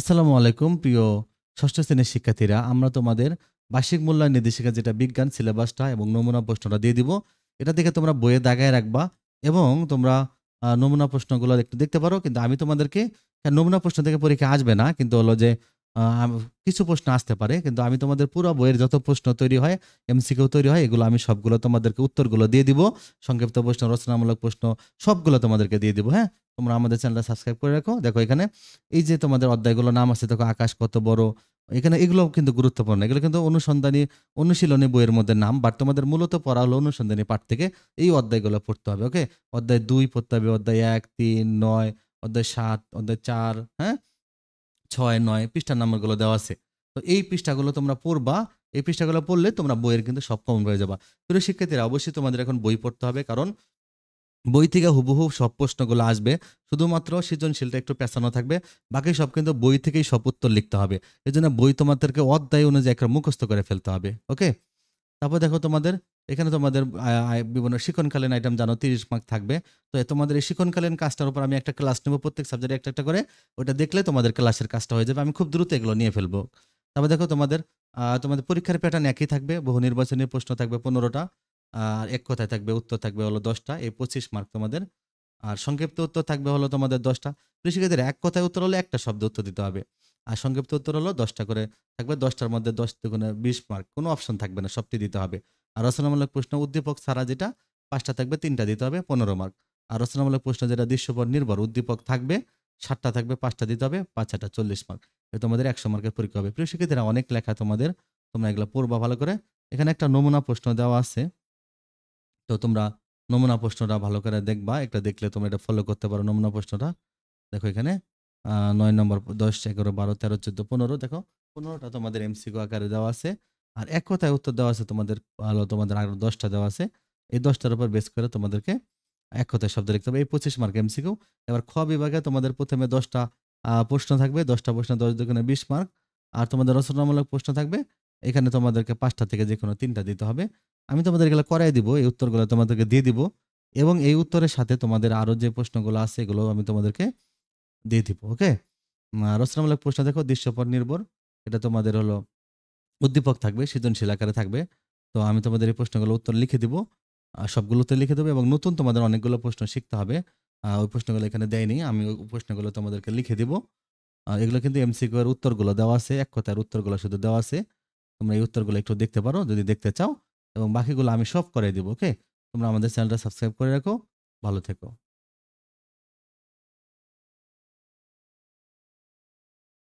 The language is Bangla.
আসসালামু আলাইকুম প্রিয় ষষ্ঠ শ্রেণীর শিক্ষার্থীরা, আমরা তোমাদের বার্ষিক মূল্যায়ন নির্দেশিকা যেটা বিজ্ঞান সিলেবাসটা এবং নমুনা প্রশ্নটা দিয়ে দিব। এটা দেখে তোমরা বইয়ে দাগায় রাখবা এবং তোমরা নমুনা প্রশ্নগুলো একটু দেখতে পারো। কিন্তু আমি তোমাদেরকে নমুনা প্রশ্ন থেকে পরীক্ষা আসবে না, কিন্তু হলো যে কিছু প্রশ্ন আসতে পারে, কিন্তু আমি তোমাদের পুরো বইয়ের যত প্রশ্ন তৈরি হয়, এমসিকিউ তৈরি হয়, এগুলো আমি সবগুলো তোমাদেরকে উত্তরগুলো দিয়ে দিব। সংক্ষিপ্ত প্রশ্ন, রচনামূলক প্রশ্ন সবগুলো তোমাদেরকে দিয়ে দিব। হ্যাঁ, তোমরা আমাদের চ্যানেলটা সাবস্ক্রাইব করে রাখো। দেখো এখানে এই যে তোমাদের অধ্যায়গুলো নাম আছে, দেখো আকাশ কত বড়, এখানে এগুলো কিন্তু গুরুত্বপূর্ণ। এগুলো কিন্তু অনুসন্ধানী অনুশীলনী বইয়ের মধ্যে নাম, বাট তোমাদের মূলত পড়া হলো অনুসন্ধানী পাঠ থেকে এই অধ্যায়গুলো পড়তে হবে। ওকে, অধ্যায় 2 পড়তে হবে, অধ্যায় 1, 3, 9, অধ্যায় 7, অধ্যায় 4, হ্যাঁ 6, 9 পৃষ্ঠার নাম্বারগুলো দেওয়া আছে। তো এই পৃষ্ঠাগুলো তোমরা পড়বা। এই পৃষ্ঠাগুলো পড়লে তোমরা বইয়ের কিন্তু সব কমন হয়ে যাবা। প্রিয় শিক্ষার্থীরা, অবশ্যই তোমাদের এখন বই পড়তে হবে, কারণ বই থেকে হুবহু সব প্রশ্নগুলো আসবে। শুধুমাত্র সৃজনশীলটা একটু পেছানো থাকবে, বাকি সব কিন্তু বই থেকেই সব উত্তর লিখতে হবে। এই জন্য বই তোমাদেরকে অধ্যায় অনুযায়ী একটা মুখস্থ করে ফেলতে হবে। ওকে, তারপর দেখো তোমাদের এখানে তোমাদের বিভিন্ন শিক্ষণকালীন আইটেম জানো 30 মার্ক থাকবে। তো তোমাদের এই শিক্ষণকালীন কাজটার উপর আমি একটা ক্লাস নেবো, প্রত্যেক সাবজেক্টে একটা একটা করে। ওটা দেখলে তোমাদের ক্লাসের কাজটা হয়ে যাবে, আমি খুব দ্রুত এগুলো নিয়ে ফেলবো। তারপর দেখো তোমাদের পরীক্ষার প্যাটার্ন একই থাকবে, বহু নির্বাচনী প্রশ্ন থাকবে 15টা, আর এক কথায় থাকবে উত্তর থাকবে হলো 10টা, এই 25 মার্ক তোমাদের। আর সংক্ষিপ্ত উত্তর থাকবে হলো তোমাদের 10টা। কৃষিকাজের এক কথায় উত্তর হলে একটা শব্দ উত্তর দিতে হবে। আর সংক্ষিপ্ত উত্তর হলো 10টা করে থাকবে, 10টার মধ্যে 10 দুগুণে 20 মার্ক, কোনো অপশন থাকবে না, সবটি দিতে হবে। আর রচনামূলক প্রশ্ন উদ্দীপক ছাড়া যেটা 5টা থাকবে, 3টা দিতে হবে, 15 মার্ক। আর রচনামূলক প্রশ্ন যেটা দৃশ্যপট নির্ভর উদ্দীপক থাকবে, 7টা থাকবে, 5টা দিতে হবে, 5 40 মার্ক। তোমাদের 100 মার্কের পরীক্ষা হবে। প্রিয় শিক্ষার্থীরা, অনেক লেখা তোমাদের, তোমরা এগুলো পড়বা ভালো করে। এখানে একটা নমুনা প্রশ্ন দেওয়া আছে, তো তোমরা নমুনা প্রশ্নটা ভালো করে দেখবা। একটা দেখলে তোমরা এটা ফলো করতে পারো। নমুনা প্রশ্নটা দেখো এখানে 9 নম্বর, 10, 11, 12, 13, 14, 15, দেখো 15টা তোমাদের এমসিকিউ আকারে দেওয়া আছে। আর এক কথায় উত্তর দেওয়া আছে তোমাদের, ভালো তোমাদের আরো 10টা দেওয়া আছে। এই 10টার উপর বেস করে তোমাদেরকে এক কথায় শব্দ লিখতে হবে। এই 25 মার্ক এমসিকিউ। এবার খ বিভাগে তোমাদের প্রথমে 10টা প্রশ্ন থাকবে, 10টা প্রশ্ন 10 দুগুণে 20 মার্ক। আর তোমাদের রচনামূলক প্রশ্ন থাকবে, এখানে তোমাদেরকে 5টা থেকে যে কোনো 3টা দিতে হবে। আমি তোমাদের এগুলো করাই দিব, এই উত্তরগুলো তোমাদেরকে দিয়ে দিব, এবং এই উত্তরের সাথে তোমাদের আরো যে প্রশ্নগুলো আছে এগুলো আমি তোমাদেরকে দিয়ে দিব। ওকে, রচনামূলক প্রশ্ন দেখো দৃশ্যপট নির্ভর, এটা তোমাদের হলো উদ্দীপক থাকবে, সৃজনশীল আকারে থাকবে। তো আমি তোমাদের এই প্রশ্নগুলো উত্তর লিখে দিব, সবগুলো উত্তর লিখে দেবো, এবং নতুন তোমাদের অনেকগুলো প্রশ্ন শিখতে হবে। ওই প্রশ্নগুলো এখানে দেয়নি, আমি ওই প্রশ্নগুলো তোমাদেরকে লিখে দিব। এগুলো কিন্তু এমসিকিউ এর উত্তরগুলো দেওয়া আছে, এক কথার উত্তরগুলো শুধু দেওয়া আছে। তোমরা এই উত্তরগুলো একটু দেখতে পারো যদি দেখতে চাও, এবং বাকিগুলো আমি সব করে দিব। ওকে, তোমরা আমাদের চ্যানেলটা সাবস্ক্রাইব করে রাখো। ভালো থেকো।